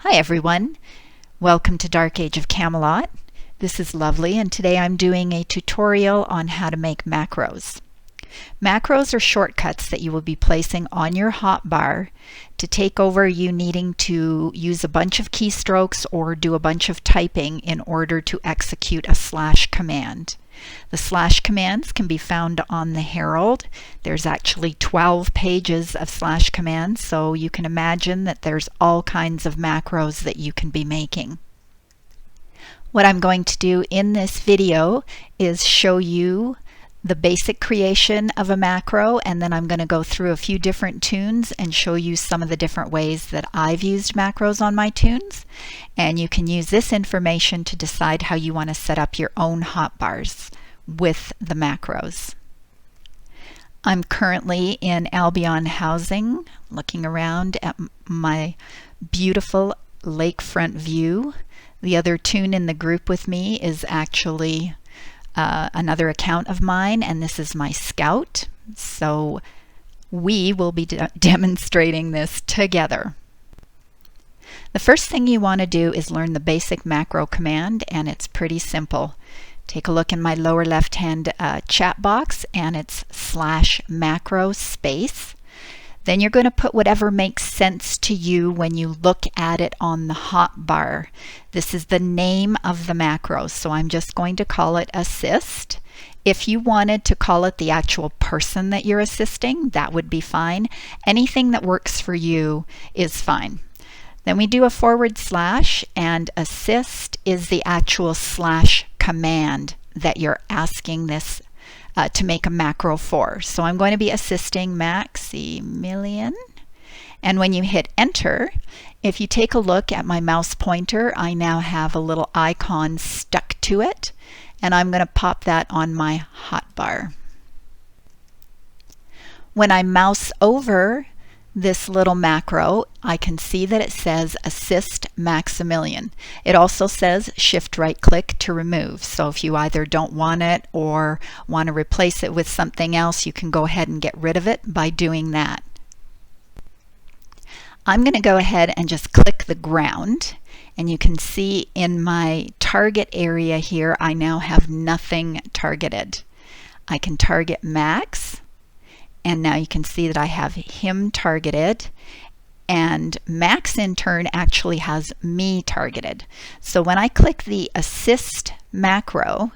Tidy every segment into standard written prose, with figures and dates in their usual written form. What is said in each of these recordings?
Hi everyone, welcome to Dark Age of Camelot. This is Lovely, and today I'm doing a tutorial on how to make macros. Macros are shortcuts that you will be placing on your hotbar to take over you needing to use a bunch of keystrokes or do a bunch of typing in order to execute a slash command. The slash commands can be found on the Herald. There's actually 12 pages of slash commands, so you can imagine that there's all kinds of macros that you can be making. What I'm going to do in this video is show you the basic creation of a macro, and then I'm going to go through a few different tunes and show you some of the different ways that I've used macros on my tunes. And you can use this information to decide how you want to set up your own hotbars with the macros. I'm currently in Albion Housing, looking around at my beautiful lakefront view. The other tune in the group with me is actually another account of mine, and this is my Scout. So we will be demonstrating this together. The first thing you want to do is learn the basic macro command, and it's pretty simple. Take a look in my lower left hand chat box, and it's /macro space. Then you're going to put whatever makes sense to you when you look at it on the hotbar. This is the name of the macro, so I'm just going to call it assist. If you wanted to call it the actual person that you're assisting, that would be fine. Anything that works for you is fine. Then we do a /, and assist is the actual slash command that you're asking this to make a macro for. So I'm going to be assisting Maximilian. And when you hit enter, if you take a look at my mouse pointer, I now have a little icon stuck to it, and I'm going to pop that on my hotbar. When I mouse over this little macro, I can see that it says assist Maximilian. It also says shift right click to remove. So if you either don't want it or want to replace it with something else, you can go ahead and get rid of it by doing that. I'm going to go ahead and just click the ground, and you can see in my target area here I now have nothing targeted. I can target Max, and now you can see that I have him targeted, and Max in turn actually has me targeted. So when I click the assist macro,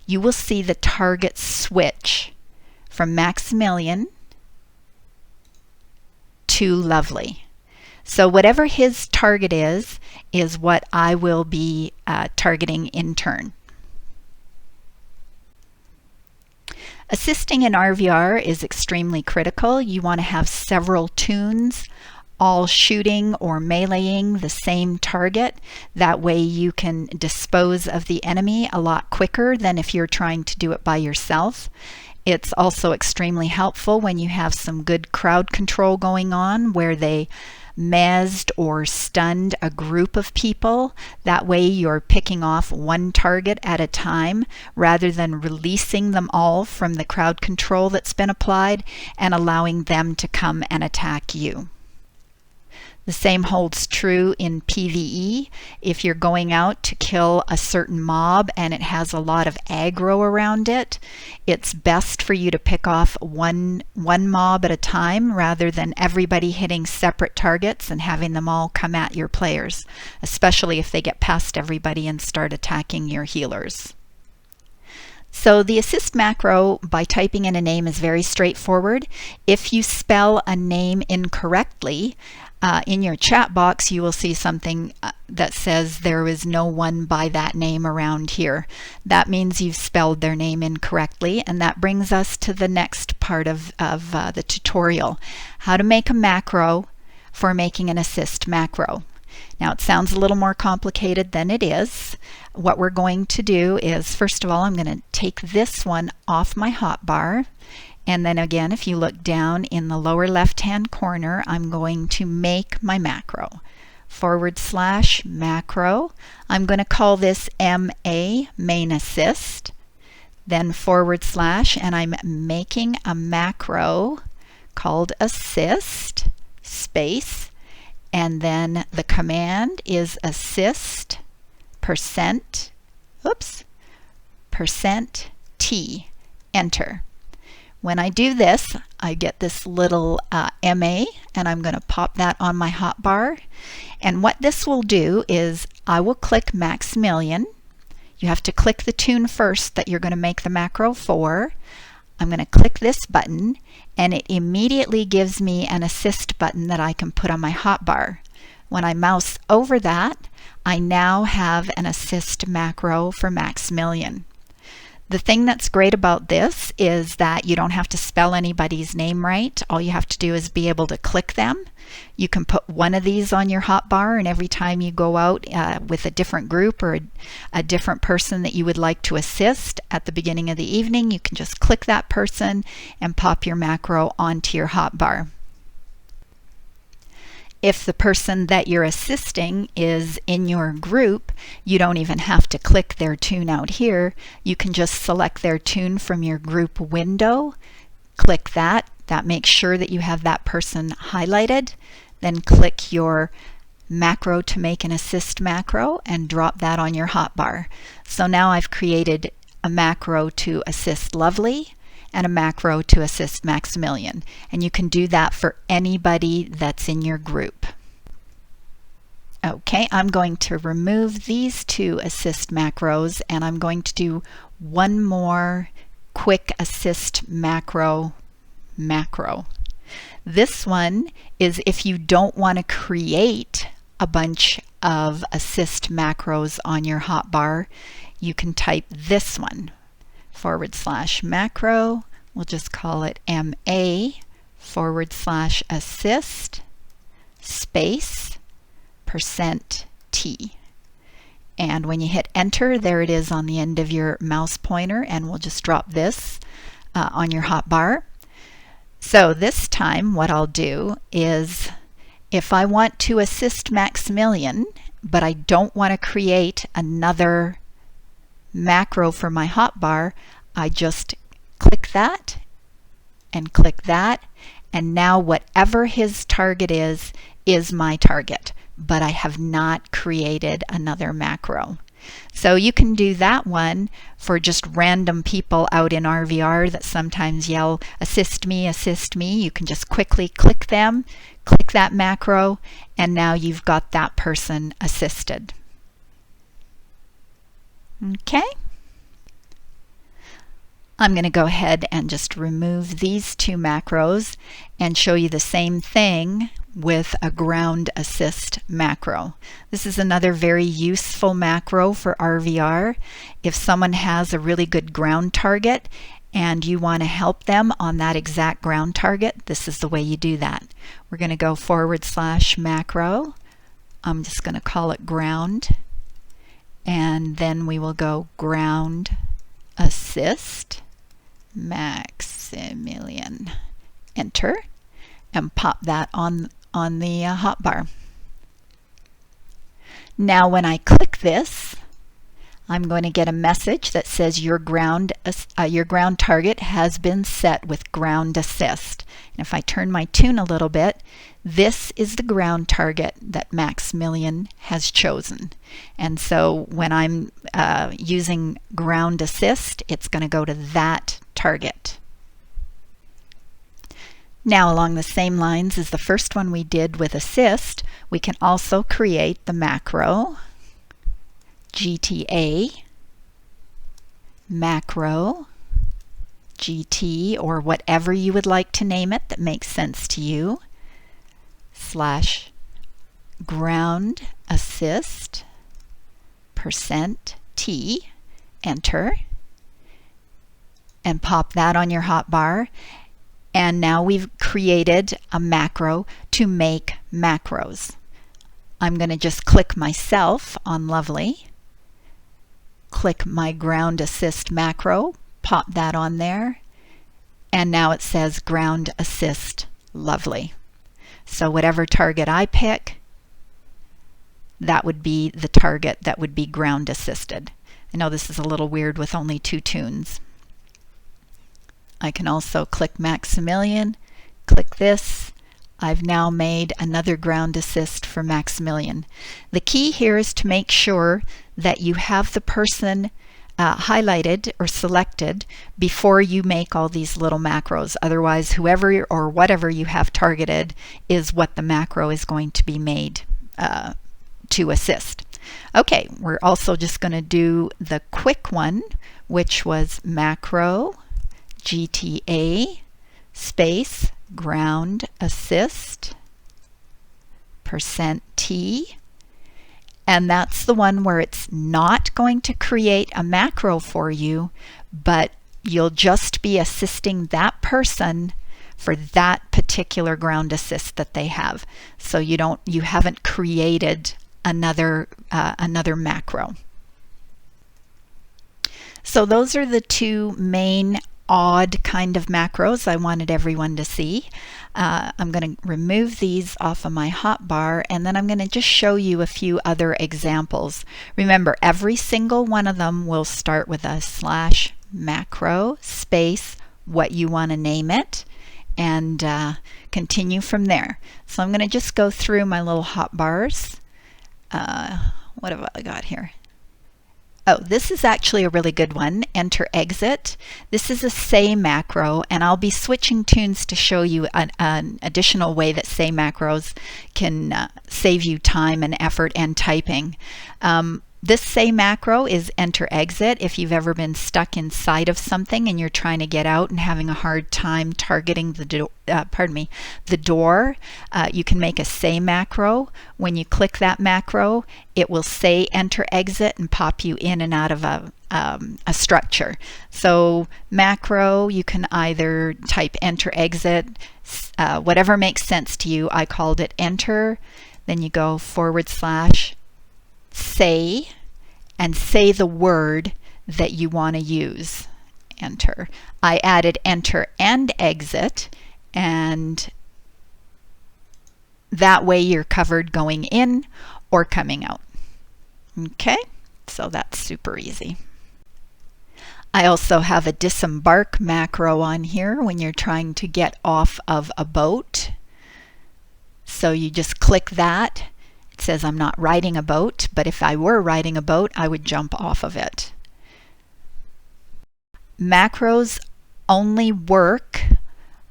you will see the target switch from Maximilian to Lovely. So whatever his target is what I will be targeting in turn. Assisting in RVR is extremely critical. You want to have several tunes all shooting or meleeing the same target. That way you can dispose of the enemy a lot quicker than if you're trying to do it by yourself. It's also extremely helpful when you have some good crowd control going on where they mezzed or stunned a group of people. That way you're picking off one target at a time rather than releasing them all from the crowd control that's been applied and allowing them to come and attack you. The same holds true in PvE. If you're going out to kill a certain mob and it has a lot of aggro around it, it's best for you to pick off one mob at a time rather than everybody hitting separate targets and having them all come at your players, especially if they get past everybody and start attacking your healers. So the assist macro by typing in a name is very straightforward. If you spell a name incorrectly, in your chat box you will see something that says there is no one by that name around here. That means you've spelled their name incorrectly, and that brings us to the next part of the tutorial, how to make a macro for making an assist macro. Now it sounds a little more complicated than it is. What we're going to do is, first of all, I'm going to take this one off my hotbar. And then again, if you look down in the lower left-hand corner, I'm going to make my macro. /macro. I'm going to call this MA, main assist. Then /, and I'm making a macro called assist space. and then the command is assist %, %t, enter. When I do this, I get this little MA, and I'm going to pop that on my hotbar. And what this will do is I will click Maximilian. You have to click the tune first that you're going to make the macro for. I'm going to click this button, and it immediately gives me an assist button that I can put on my hotbar. When I mouse over that, I now have an assist macro for Maximilian. The thing that's great about this is that you don't have to spell anybody's name right. All you have to do is be able to click them. You can put one of these on your hotbar, and every time you go out with a different group or a different person that you would like to assist at the beginning of the evening, you can just click that person and pop your macro onto your hotbar. If the person that you're assisting is in your group, you don't even have to click their tune out here. You can just select their tune from your group window, click that. That makes sure that you have that person highlighted. Then click your macro to make an assist macro and drop that on your hotbar. So now I've created a macro to assist Lovely and a macro to assist Maximilian. And you can do that for anybody that's in your group. Okay, I'm going to remove these two assist macros, and I'm going to do one more quick assist macro. This one is if you don't want to create a bunch of assist macros on your hotbar, you can type this one, /macro, we'll just call it MA/assist space %t. And when you hit enter, there it is on the end of your mouse pointer, and we'll just drop this on your hotbar. So this time what I'll do is if I want to assist Maximilian, but I don't want to create another macro for my hotbar, I just click that and click that, and now whatever his target is my target, but I have not created another macro. So you can do that one for just random people out in RVR that sometimes yell, assist me, assist me. You can just quickly click them, click that macro, and now you've got that person assisted. Okay. I'm going to go ahead and just remove these two macros and show you the same thing with a ground assist macro. This is another very useful macro for RVR. If someone has a really good ground target and you want to help them on that exact ground target, this is the way you do that. We're going to go /macro. I'm just going to call it ground, and then we will go ground assist Maximilian, enter, and pop that on the hotbar. Now when I click this, I'm going to get a message that says your ground target has been set with ground assist. And if I turn my tune a little bit, this is the ground target that Maximilian has chosen. And so when I'm using ground assist, it's going to go to that target. Now along the same lines as the first one we did with assist, we can also create the macro GTA macro GT, or whatever you would like to name it that makes sense to you, /ground assist %t, enter, and pop that on your hotbar. And now we've created a macro to make macros. I'm going to just click myself on Lovely, click my ground assist macro, pop that on there, and now it says ground assist Lovely. So whatever target I pick, that would be the target that would be ground assisted. I know this is a little weird with only two tunes. I can also click Maximilian, click this, I've now made another ground assist for Maximilian. The key here is to make sure that you have the person highlighted or selected before you make all these little macros. Otherwise, whoever or whatever you have targeted is what the macro is going to be made to assist. Okay, we're also just going to do the quick one, which was macro GTA space ground assist %T, and that's the one where it's not going to create a macro for you, but you'll just be assisting that person for that particular ground assist that they have. So you haven't created another macro. So those are the two main odd kind of macros I wanted everyone to see. I'm going to remove these off of my hotbar, and then I'm going to just show you a few other examples. Remember, every single one of them will start with a /macro space what you want to name it, and continue from there. So I'm going to just go through my little hotbars. What have I got here? Oh, this is actually a really good one, enter exit. This is a say macro, and I'll be switching tunes to show you an additional way that say macros can save you time and effort and typing. This say macro is enter exit. If you've ever been stuck inside of something and you're trying to get out and having a hard time targeting the door, you can make a say macro. When you click that macro, it will say enter exit and pop you in and out of a structure. So macro, you can either type enter exit, whatever makes sense to you. I called it enter. Then you go / say, and say the word that you want to use. Enter. I added enter and exit, and that way you're covered going in or coming out. Okay, so that's super easy. I also have a disembark macro on here when you're trying to get off of a boat. So you just click that. It says I'm not riding a boat, but if I were riding a boat, I would jump off of it. Macros only work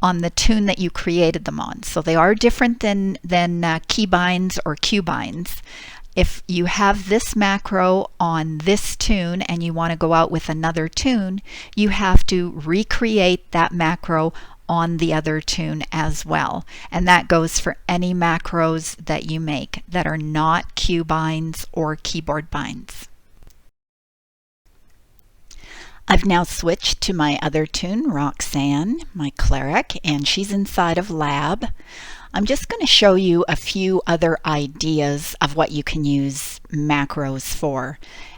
on the tune that you created them on. So they are different than keybinds or qbinds. If you have this macro on this tune and you want to go out with another tune, you have to recreate that macro on the other tune as well. And that goes for any macros that you make that are not cue binds or keyboard binds. I've now switched to my other tune, Roxanne, my cleric, and she's inside of Lab. I'm just going to show you a few other ideas of what you can use macros for.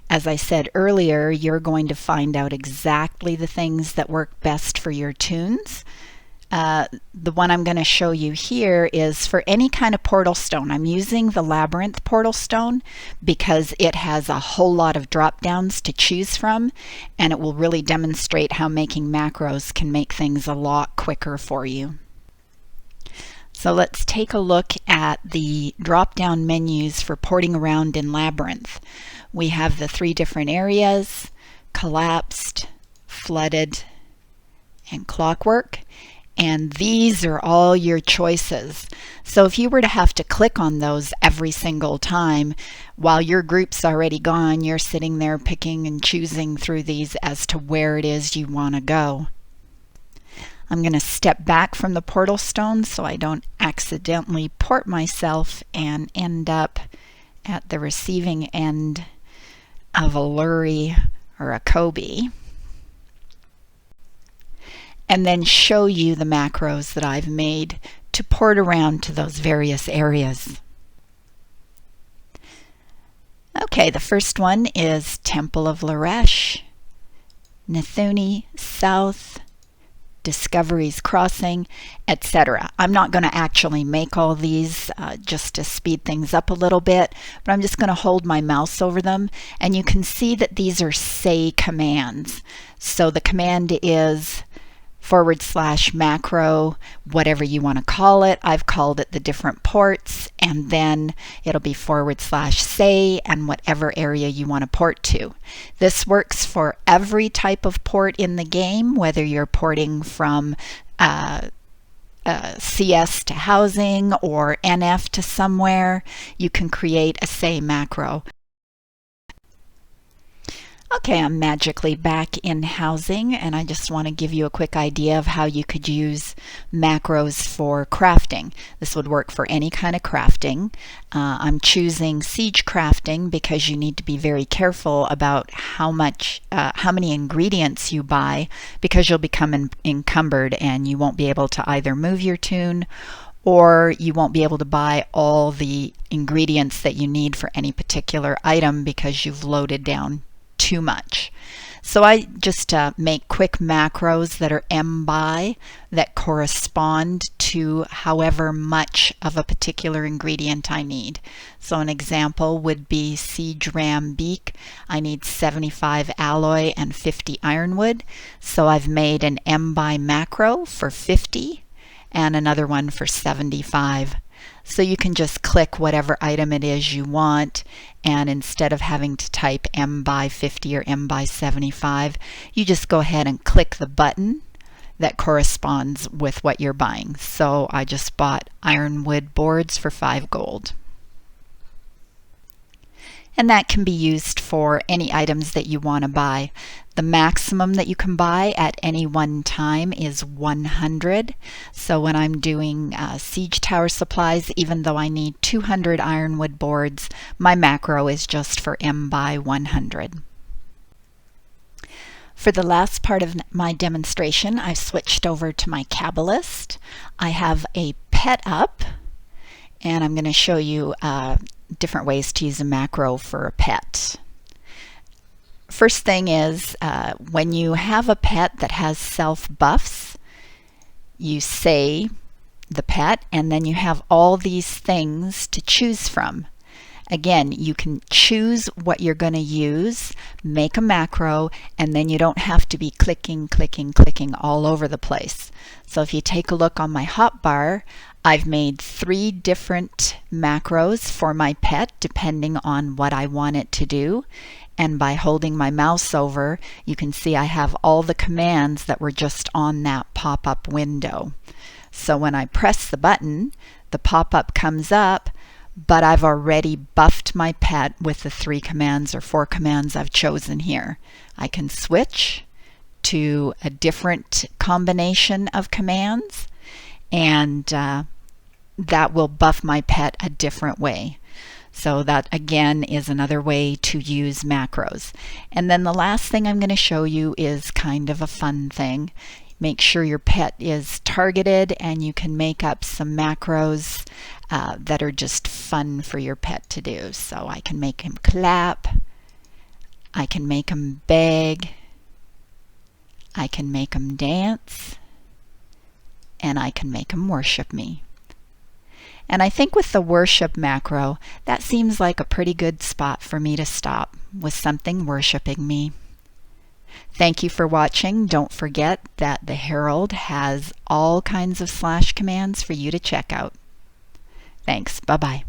As I said earlier, you're going to find out exactly the things that work best for your tunes. The one I'm going to show you here is for any kind of portal stone. I'm using the Labyrinth portal stone because it has a whole lot of drop downs to choose from, and it will really demonstrate how making macros can make things a lot quicker for you. So let's take a look at the drop down menus for porting around in Labyrinth. We have the 3 different areas: collapsed, flooded, and clockwork. And these are all your choices. So if you were to have to click on those every single time, while your group's already gone, you're sitting there picking and choosing through these as to where it is you want to go. I'm going to step back from the portal stone so I don't accidentally port myself and end up at the receiving end of a Lurie or a Kobe, and then show you the macros that I've made to port around to those various areas. Okay, the first one is Temple of Laresh, Nathuni South, Discovery's Crossing, etc. I'm not going to actually make all these just to speed things up a little bit, but I'm just going to hold my mouse over them, and you can see that these are say commands. So the command is /macro, whatever you want to call it. I've called it the different ports, and then it'll be /say and whatever area you want to port to. This works for every type of port in the game, whether you're porting from CS to housing or NF to somewhere. You can create a say macro. Okay, I'm magically back in housing, and I just want to give you a quick idea of how you could use macros for crafting. This would work for any kind of crafting. I'm choosing siege crafting because you need to be very careful about how many ingredients you buy, because you'll become encumbered and you won't be able to either move your toon, or you won't be able to buy all the ingredients that you need for any particular item because you've loaded down too much. So I just make quick macros that are MBuy that correspond to however much of a particular ingredient I need. So an example would be Siege Ram Beak. I need 75 alloy and 50 ironwood. So I've made an MBuy macro for 50 and another one for 75. So you can just click whatever item it is you want, and instead of having to type MBuy 50 or MBuy 75, you just go ahead and click the button that corresponds with what you're buying. So I just bought ironwood boards for 5 gold. And that can be used for any items that you want to buy. The maximum that you can buy at any one time is 100. So when I'm doing siege tower supplies, even though I need 200 ironwood boards, my macro is just for MBuy 100. For the last part of my demonstration, I've switched over to my Kabbalist. I have a pet up, and I'm going to show you different ways to use a macro for a pet. First thing is, when you have a pet that has self buffs, you say the pet, and then you have all these things to choose from. Again, you can choose what you're going to use, make a macro, and then you don't have to be clicking all over the place. So if you take a look on my hotbar, I've made 3 different macros for my pet depending on what I want it to do. And by holding my mouse over, you can see I have all the commands that were just on that pop-up window. So when I press the button, the pop-up comes up, but I've already buffed my pet with the 3 commands or 4 commands I've chosen here. I can switch to a different combination of commands, and that will buff my pet a different way. So that again is another way to use macros. And then the last thing I'm going to show you is kind of a fun thing. Make sure your pet is targeted, and you can make up some macros that are just fun for your pet to do. So I can make him clap, I can make him beg, I can make him dance, and I can make him worship me. And I think with the worship macro, that seems like a pretty good spot for me to stop, with something worshiping me. Thank you for watching. Don't forget that the Herald has all kinds of slash commands for you to check out. Thanks. Bye-bye.